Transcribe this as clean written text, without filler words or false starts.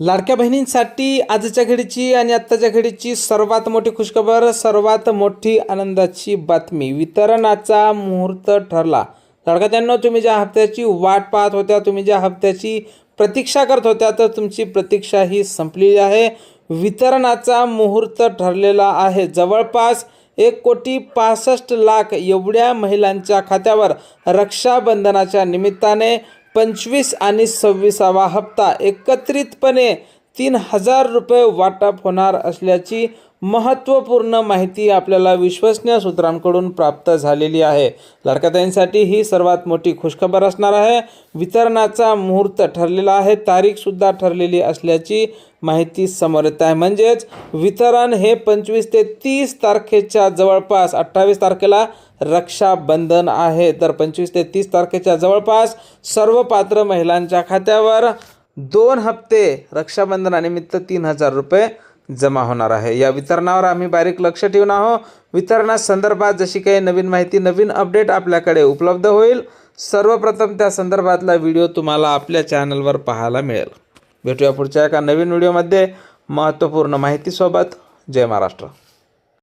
लाडक्या बहिणींसाठी आजच्या घडीची आणि आत्ताच्या घडीची सर्वात मोठी खुशखबर, सर्वात मोठी आनंदाची बातमी. वितरणाचा मुहूर्त ठरला. लाडक्यांनो, तुम्ही ज्या हप्त्याची वाट पाहत होत्या, तुम्ही ज्या हप्त्याची प्रतीक्षा करत होत्या, तर तुमची प्रतीक्षा ही संपलेली आहे. वितरणाचा मुहूर्त ठरलेला आहे. जवळपास 1,65,00,000 एवढ्या महिलांच्या खात्यावर रक्षाबंधनाच्या निमित्ताने 25 आणि 26वा हप्ता एकत्रितपणे 3,000 रुपये वाटप होणार असल्याची महत्त्वपूर्ण माहिती आपल्याला विश्वसनीय सूत्रांकडून प्राप्त झालेली आहे. लाडक्याताईंसाठी ही सर्वात मोठी खुशखबर असणार आहे. वितरणाचा मुहूर्त ठरलेला आहे, तारीखसुद्धा ठरलेली असल्याची माहिती समोर येत आहे. म्हणजेच वितरण हे 25 ते 30 तारखेच्या जवळपास, 28 तारखेला रक्षाबंधन आहे, तर 25 ते 30 तारखेच्या जवळपास सर्व पात्र महिलांच्या खात्यावर 2 हप्ते रक्षाबंधनानिमित्त 3,000 रुपये जमा होणार आहे. या वितरणावर आम्ही बारीक लक्ष ठेवून आहोत. वितरणासंदर्भात जशी काही नवीन माहिती, नवीन अपडेट आपल्याकडे उपलब्ध होईल, सर्वप्रथम त्या संदर्भातला व्हिडिओ तुम्हाला आपल्या चॅनलवर पाहायला मिळेल. भेटूया पुढच्या एका नवीन व्हिडिओमध्ये महत्त्वपूर्ण माहितीसोबत. जय महाराष्ट्र.